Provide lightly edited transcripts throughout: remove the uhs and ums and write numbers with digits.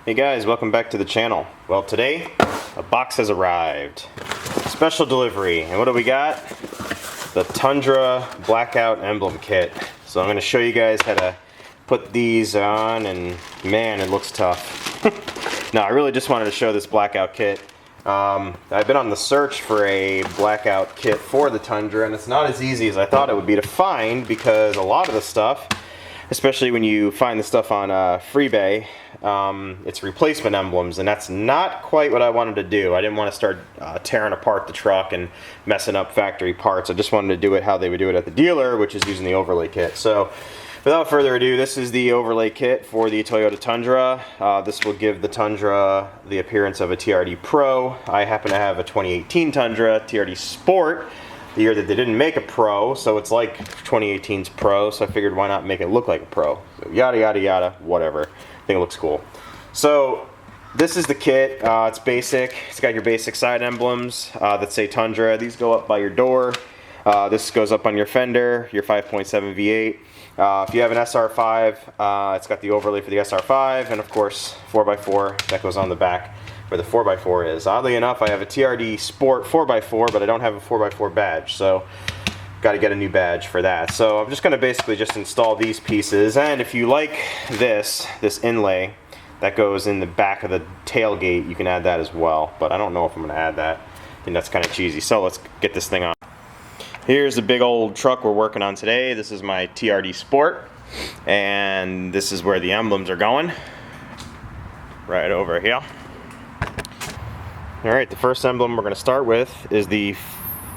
Hey guys, welcome back to the channel. Well, today a box has arrived. Special delivery. And what do we got? The Tundra Blackout Emblem Kit. So I'm going to show you guys how to put these on, and man, it looks tough. No, I really just wanted to show this Blackout kit. I've been on the search for a Blackout kit for the Tundra, and it's not as easy as I thought it would be to find, because a lot of the stuff, especially when you find the stuff on Freebay, it's replacement emblems, and that's not quite what I wanted to do. I didn't want to start tearing apart the truck and messing up factory parts. I just wanted to do it how they would do it at the dealer, which is using the overlay kit. So without further ado, this is the overlay kit for the Toyota Tundra. This will give the Tundra the appearance of a TRD Pro. I happen to have a 2018 Tundra TRD Sport, the year that they didn't make a Pro, so it's like 2018's Pro, so I figured why not make it look like a Pro. So yada yada yada, whatever. I think it looks cool. So this is the kit. It's basic. It's got your basic side emblems that say Tundra. These go up by your door. This goes up on your fender, your 5.7 V8. If you have an SR5, it's got the overlay for the SR5, and of course 4x4 that goes on the back where the 4x4 is. Oddly enough, I have a TRD Sport 4x4, but I don't have a 4x4 badge, so got to get a new badge for that. So I'm just going to basically just install these pieces, and if you like this inlay that goes in the back of the tailgate, you can add that as well, but I don't know if I'm going to add that. I think that's kind of cheesy. So let's get this thing on. Here's the big old truck we're working on today. This is my TRD Sport, and this is where the emblems are going, right over here. Alright, the first emblem we're going to start with is the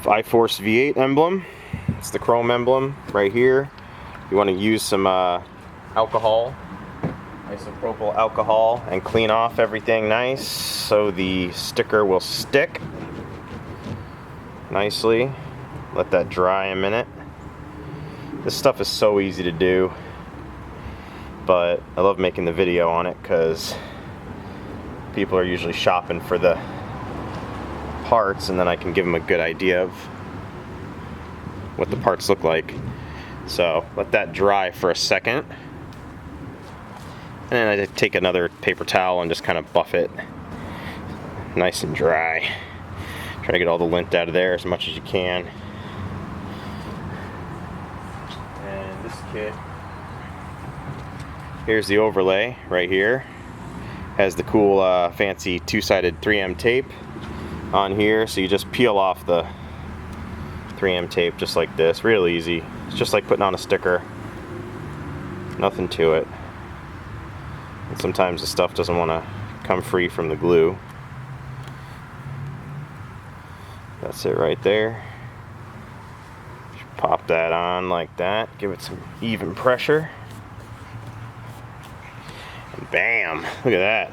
iForce V8 emblem. It's the chrome emblem right here. You want to use some alcohol, isopropyl alcohol, and clean off everything nice so the sticker will stick nicely. Let that dry a minute. This stuff is so easy to do, but I love making the video on it because people are usually shopping for the parts, and then I can give them a good idea of what the parts look like. So let that dry for a second, and then I take another paper towel and just kind of buff it nice and dry. Try to get all the lint out of there as much as you can. And this kit, here's the overlay right here. Has the cool fancy two-sided 3M tape on here, so you just peel off the 3M tape just like this, real easy. It's just like putting on a sticker, nothing to it. And sometimes the stuff doesn't want to come free from the glue. That's it right there. Just pop that on like that, give it some even pressure, and bam, look at that,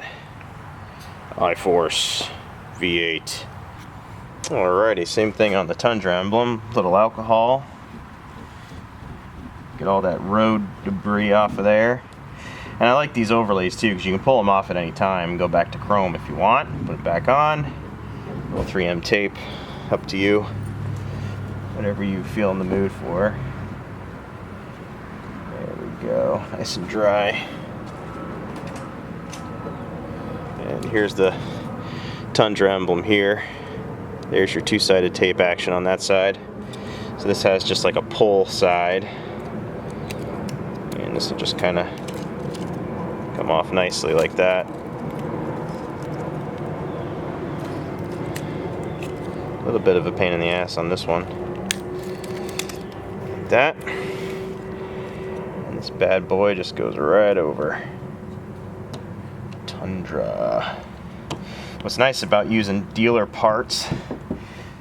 iForce V8. Alrighty, same thing on the Tundra emblem. Little alcohol. Get all that road debris off of there. And I like these overlays too, because you can pull them off at any time and go back to chrome if you want. Put it back on. Little 3M tape, up to you. Whatever you feel in the mood for. There we go, nice and dry. And here's the Tundra emblem here. There's your two-sided tape action on that side. So this has just like a pull side, and this will just kind of come off nicely like that. A little bit of a pain in the ass on this one. Like that. And this bad boy just goes right over. Tundra. What's nice about using dealer parts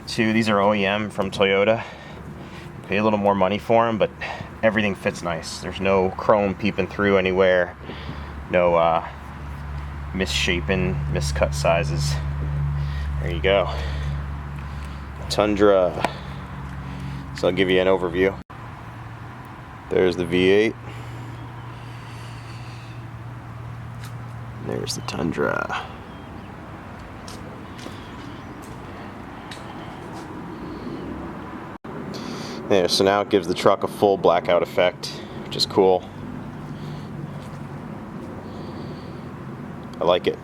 too, these are OEM from Toyota. Pay a little more money for them, but everything fits nice. There's no chrome peeping through anywhere, no misshapen, miscut sizes. There you go, Tundra. So I'll give you an overview. There's the V8. There's the Tundra. There, so now it gives the truck a full blackout effect, which is cool. I like it.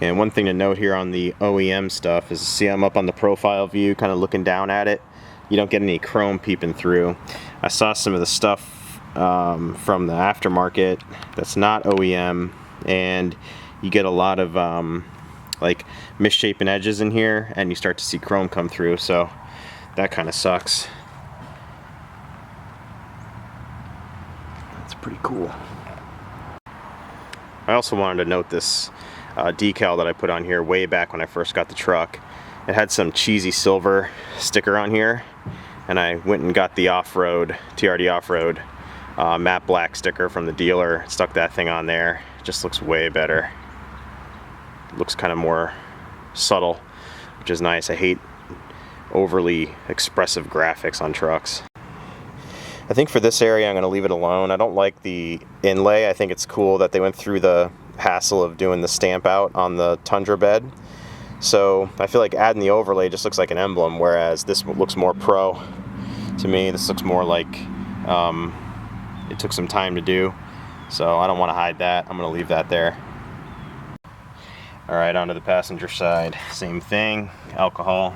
And one thing to note here on the OEM stuff is, see I'm up on the profile view kind of looking down at it. You don't get any chrome peeping through. I saw some of the stuff from the aftermarket that's not OEM, and you get a lot of like misshapen edges in here, and you start to see chrome come through, so that kind of sucks. That's pretty cool. I also wanted to note this decal that I put on here way back when I first got the truck. It had some cheesy silver sticker on here, and I went and got the off-road, TRD off-road matte black sticker from the dealer, stuck that thing on there. It just looks way better. It looks kind of more subtle, which is nice. I hate overly expressive graphics on trucks. I think for this area I'm going to leave it alone. I don't like the inlay. I think it's cool that they went through the hassle of doing the stamp out on the Tundra bed. So I feel like adding the overlay just looks like an emblem, whereas this looks more pro to me. This looks more like it took some time to do. So I don't want to hide that. I'm going to leave that there. Alright, onto the passenger side. Same thing. Alcohol.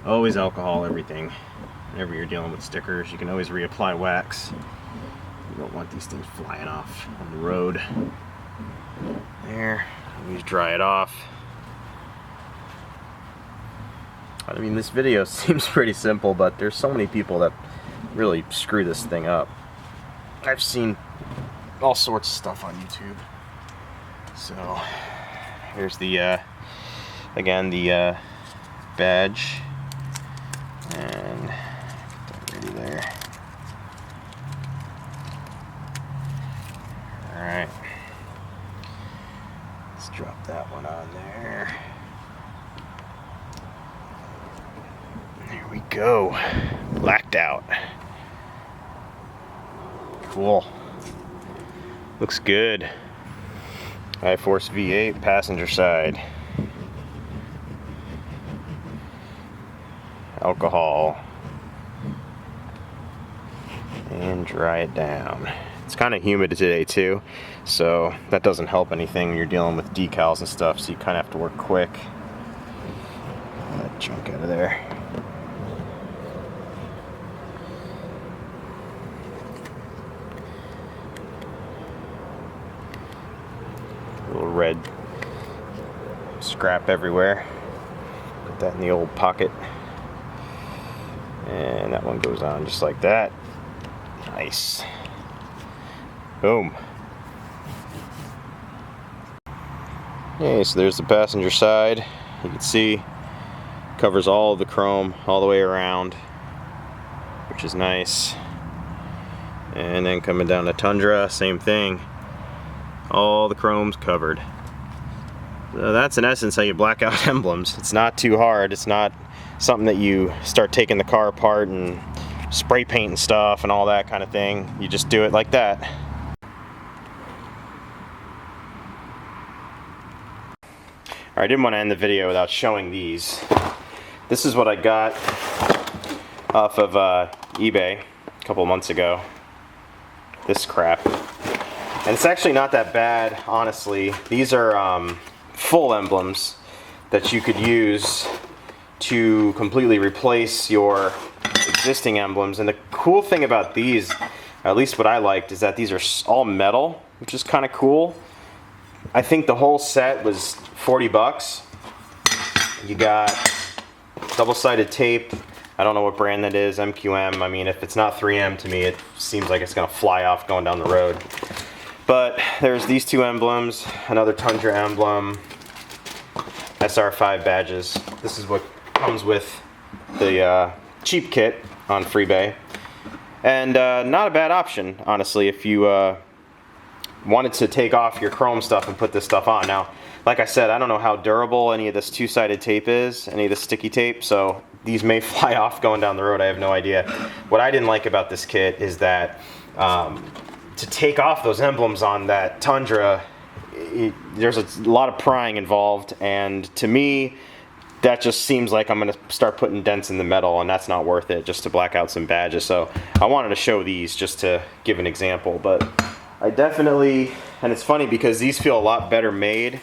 Always alcohol, everything. Whenever you're dealing with stickers, you can always reapply wax. You don't want these things flying off on the road. There. Always dry it off. I mean, this video seems pretty simple, but there's so many people that really screw this thing up. I've seen all sorts of stuff on YouTube. So here's the again the badge, and put that ready there. All right, let's drop that one on there. There we go. Blacked out. Cool. Looks good. I-Force V8 passenger side. Alcohol. And dry it down. It's kind of humid today too, so that doesn't help anything when you're dealing with decals and stuff, so you kind of have to work quick. Get that junk out of there. Little red scrap everywhere. Put that in the old pocket. And that one goes on just like that. Nice. Boom. Okay, so there's the passenger side. You can see covers all of the chrome all the way around, which is nice. And then coming down to Tundra, same thing. All the chrome's covered. So that's in essence how you black out emblems. It's not too hard. It's not something that you start taking the car apart and spray paint and stuff and all that kind of thing. You just do it like that. Alright, I didn't want to end the video without showing these. This is what I got off of eBay a couple of months ago. This crap. And it's actually not that bad, honestly. These are full emblems that you could use to completely replace your existing emblems. And the cool thing about these, at least what I liked, is that these are all metal, which is kind of cool. I think the whole set was 40 bucks. You got double-sided tape. I don't know what brand that is, MQM. I mean, if it's not 3M, to me, it seems like it's gonna fly off going down the road. But there's these two emblems, another Tundra emblem, SR5 badges. This is what comes with the cheap kit on Freebay. And not a bad option, honestly, if you wanted to take off your chrome stuff and put this stuff on. Now, like I said, I don't know how durable any of this two-sided tape is, any of the sticky tape, so these may fly off going down the road. I have no idea. What I didn't like about this kit is that to take off those emblems on that Tundra, there's a lot of prying involved, and to me, that just seems like I'm going to start putting dents in the metal, and that's not worth it just to black out some badges. So I wanted to show these just to give an example, but I definitely and it's funny because these feel a lot better made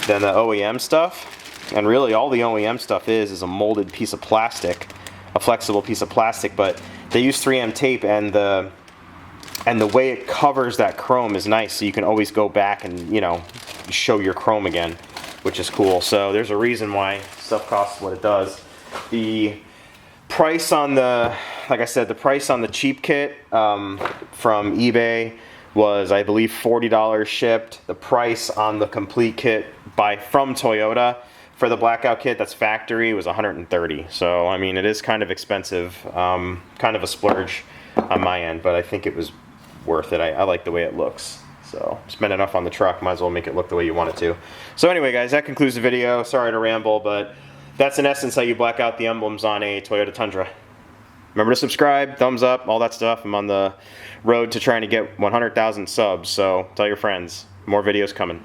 than the OEM stuff. And really all the OEM stuff is a molded piece of plastic, a flexible piece of plastic, but they use 3M tape, and the way it covers that chrome is nice, so you can always go back and, you know, show your chrome again, which is cool. So there's a reason why stuff costs what it does. The price on the, like I said, the price on the cheap kit from eBay was, I believe, $40 shipped. The price on the complete kit from Toyota for the Blackout kit that's factory was $130. So I mean, it is kind of expensive, kind of a splurge on my end, but I think it was worth it. I like the way it looks. So spend enough on the truck, might as well make it look the way you want it to. So anyway, guys, that concludes the video. Sorry to ramble, but that's in essence how you black out the emblems on a Toyota Tundra. Remember to subscribe, thumbs up, all that stuff. I'm on the road to trying to get 100,000 subs, so tell your friends. More videos coming.